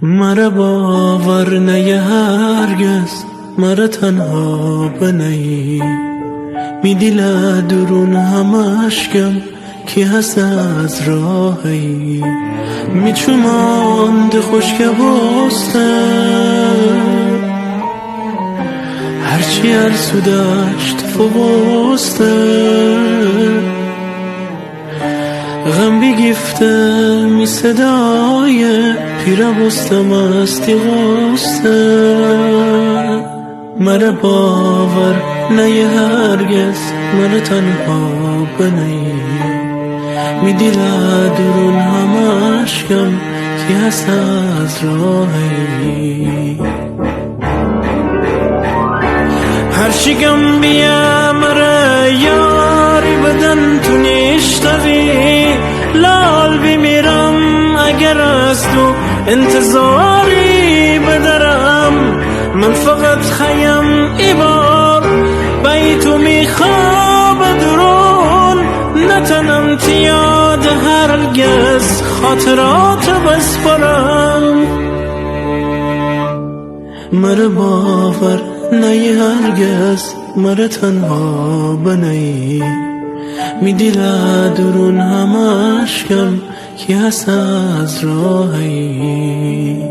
مرا باور نیه هرگز مرا تنها بنهی می دل درون همش کم که هست از راهی می چوماند خشک بسته هرچی ارسو داشت فوسته غم بگفته می صدای پیره بستم استی غسته مرا باور نیه هرگز مرا تنها بنهی می دل درون همش کم که هست از راهی هرچی گم بیا مرا یاری بدن تو نشتوی لال بمیرم اگر از تو انتظاری بدرم من فقط خیم ایبار بی تو میخواب درون نتنم تیاد هرگز خاطرات بسپرم مرا باور نیه هرگز مرا تنها بنهی می دل درون همش کم که هست از راهی